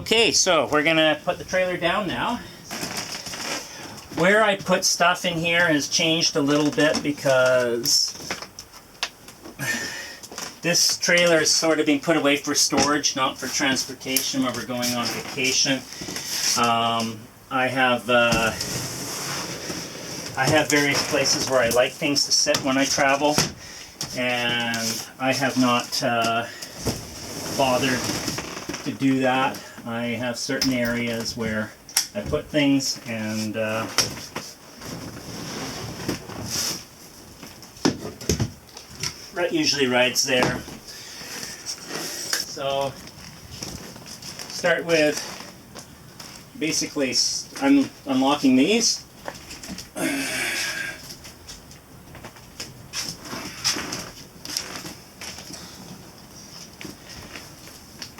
Okay, so we're gonna put the trailer down now. Where I put stuff in here has changed a little bit because this trailer is sort of being put away for storage, not for transportation when we're going on vacation. I have various places where I like things to sit when I travel, and I have not bothered to do that. I have certain areas where I put things, and usually rides there. So start with basically unlocking these.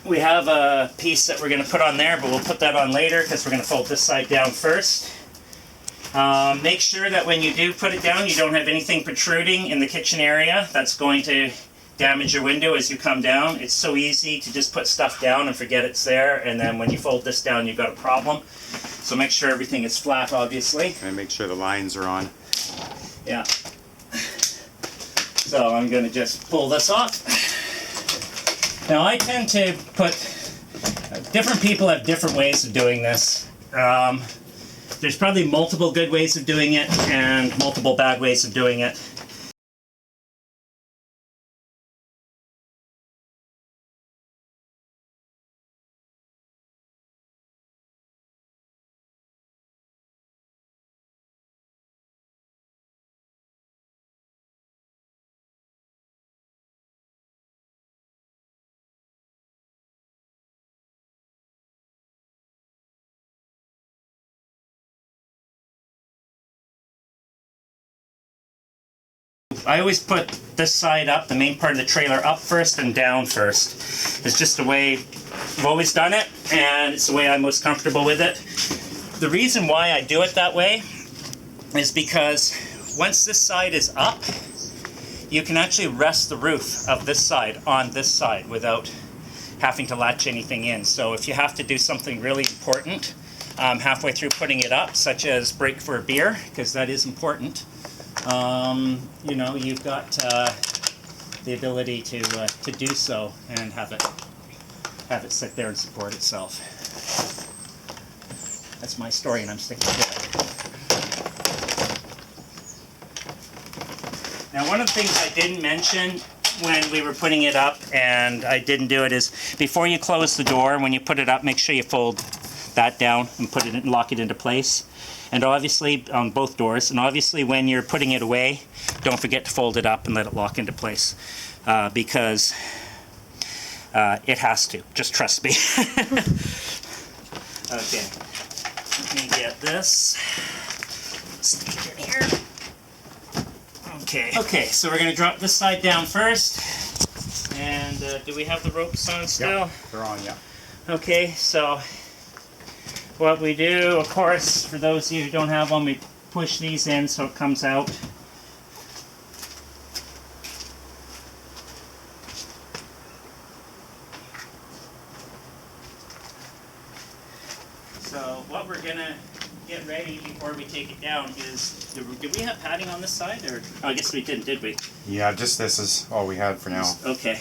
We have a piece that we're going to put on there, but we'll put that on later because we're going to fold this side down first. Make sure that when you do put it down, you don't have anything protruding in the kitchen area. That's going to damage your window as you come down. It's so easy to just put stuff down and forget it's there, and then when you fold this down, you've got a problem. So make sure everything is flat, obviously. And make sure the lines are on. Yeah. So I'm going to just pull this off. Now I tend to put, different people have different ways of doing this. There's probably multiple good ways of doing it and multiple bad ways of doing it. I always put this side up, the main part of the trailer, up first and down first. It's just the way I've always done it, and it's the way I'm most comfortable with it. The reason why I do it that way is because once this side is up, you can actually rest the roof of this side on this side without having to latch anything in. So if you have to do something really important halfway through putting it up, such as break for a beer, because that is important, you know, you've got the ability to do so and have it sit there and support itself. That's my story, and I'm sticking to it. Now, one of the things I didn't mention when we were putting it up, and I didn't do it, is before you close the door, when you put it up, make sure you fold that down and put it in, lock it into place. And obviously on both doors, and obviously when you're putting it away, don't forget to fold it up and let it lock into place, because it has to. Just trust me. Okay, let me get this. Stick it in here. Okay, so we're going to drop this side down first. And do we have the ropes on still? Yeah, they're on, yeah. Okay, so what we do, of course, for those of you who don't have one, we push these in so it comes out. So what we're going to get ready before we take it down is, did we have padding on this side? Or oh, I guess we didn't, did we? Yeah, just this is all we had for now. Okay.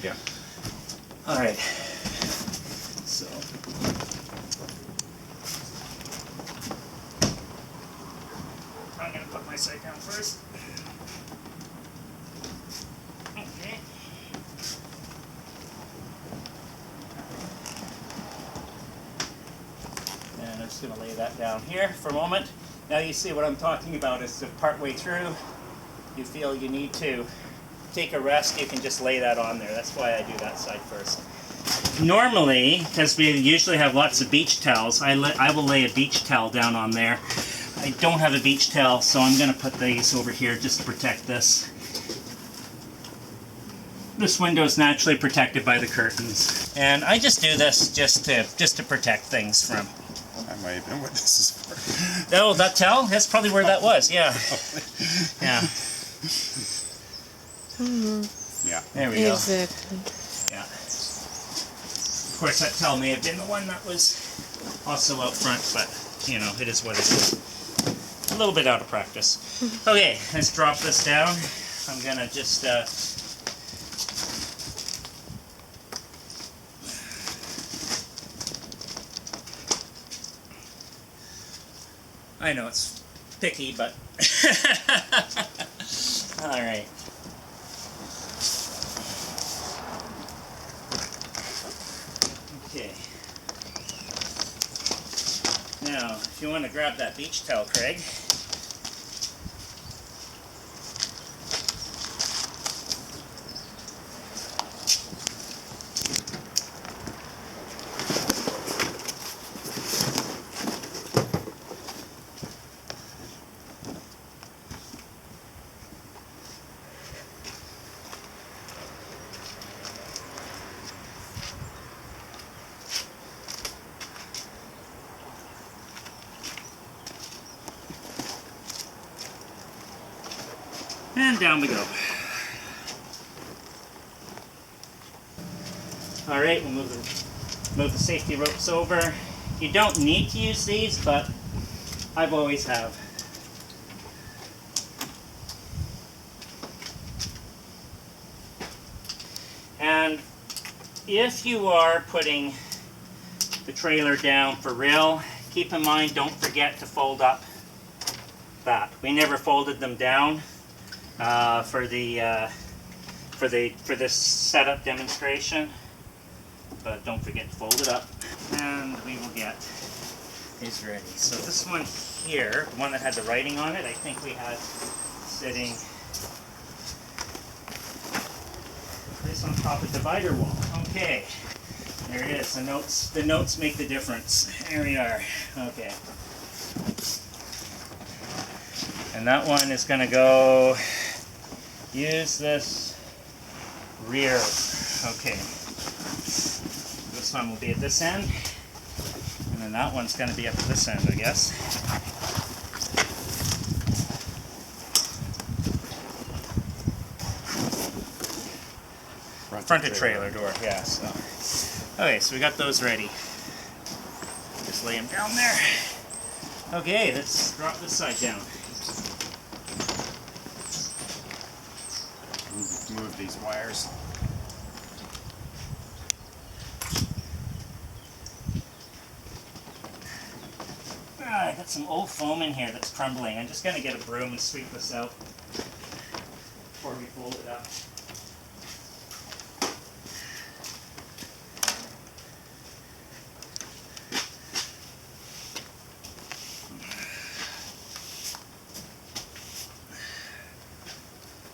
Yeah. All right. So I'm going to put my side down first. Okay. And I'm just going to lay that down here for a moment. Now you see what I'm talking about is if partway through you feel you need to take a rest, you can just lay that on there. That's why I do that side first. Normally, because we usually have lots of beach towels, I will lay a beach towel down on there. I don't have a beach towel, so I'm going to put these over here just to protect this. This window is naturally protected by the curtains, and I just do this just to protect things from. That might have been what this is for. Oh, that towel? That's probably where that was. Yeah. Yeah. Yeah. There we go. Exactly. Yeah. Of course, that towel may have been the one that was also out front, but you know, it is what it is. A little bit out of practice. Okay, let's drop this down. I'm gonna just I know it's picky, but all right. Okay. Now, if you want to grab that beach towel, Craig. And down we go. Alright, we'll move the safety ropes over. You don't need to use these, but I've always have. And if you are putting the trailer down for real, keep in mind, don't forget to fold up that. We never folded them down. For this setup demonstration, but don't forget to fold it up, and we will get these ready. So this one here, the one that had the writing on it, I think we had sitting this on top of the divider wall. Okay, there it is. The notes make the difference. There we are. Okay. And that one is going to go, use this rear. Okay. This one will be at this end. And then that one's going to be up at this end, I guess. Front of trailer door, yeah. So. Okay, so we got those ready. Just lay them down there. Okay, let's drop this side down. Move these wires. I got some old foam in here that's crumbling. I'm just going to get a broom and sweep this out before we fold it up.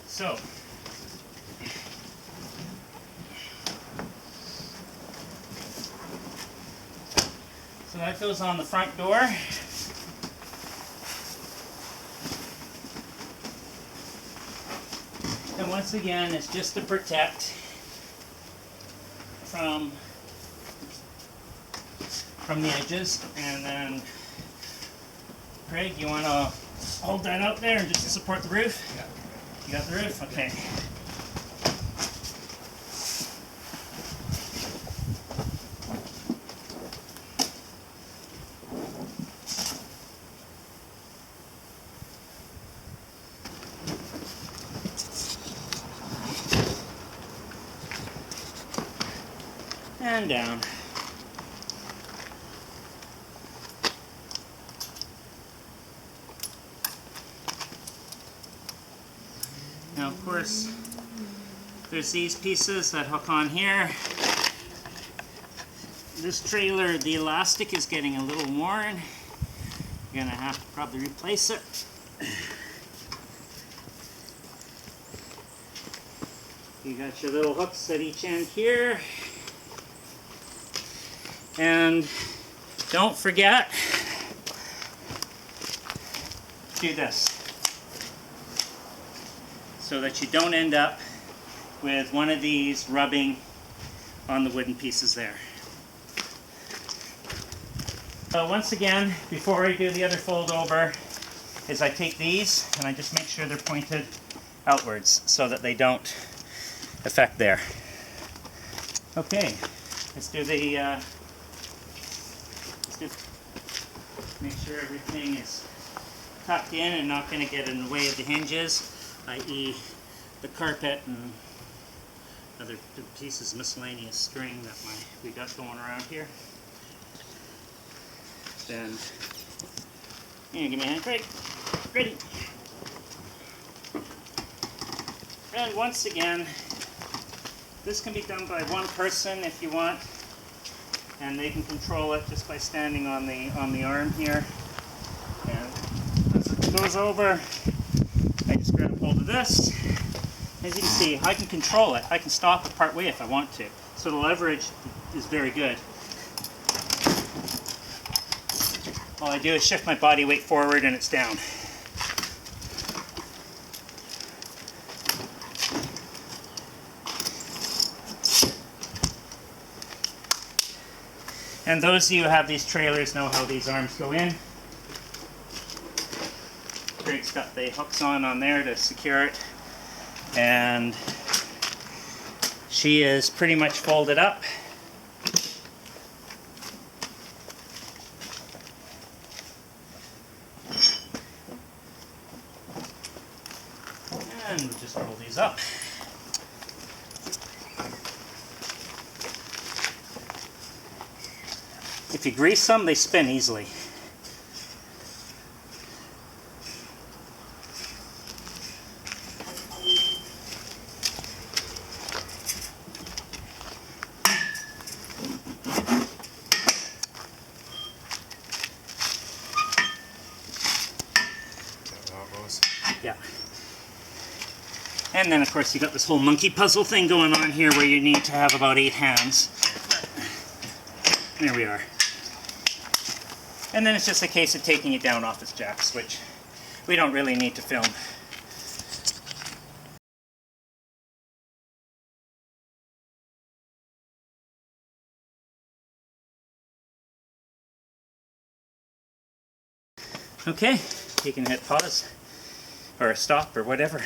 So, that goes on the front door. And once again, it's just to protect from the edges. And then, Craig, you want to hold that out there and just to support the roof? Yeah. You got the roof? Okay. And down. Now, of course, there's these pieces that hook on here. This trailer, the elastic is getting a little worn. You're gonna have to probably replace it. You got your little hooks at each end here. And don't forget, do this so that you don't end up with one of these rubbing on the wooden pieces there. So once again, before I do the other fold over, is I take these and I just make sure they're pointed outwards so that they don't affect there. Okay, let's do the, make sure everything is tucked in and not going to get in the way of the hinges, i.e. the carpet and other pieces of miscellaneous string that we got going around here. Then, here, give me a hand, Craig. Ready. And once again, this can be done by one person if you want, and they can control it just by standing on the arm here. And as it goes over, I just grab hold of this. As you can see, I can control it. I can stop it part way if I want to. So the leverage is very good. All I do is shift my body weight forward and it's down. And those of you who have these trailers know how these arms go in. Craig's got the hooks on there to secure it. And she is pretty much folded up. And we'll just roll these up. If you grease them, they spin easily. Yeah. And then of course you got this whole monkey puzzle thing going on here where you need to have about 8 hands. There we are. And then it's just a case of taking it down off its jacks, which we don't really need to film. Okay, you can hit pause or stop or whatever.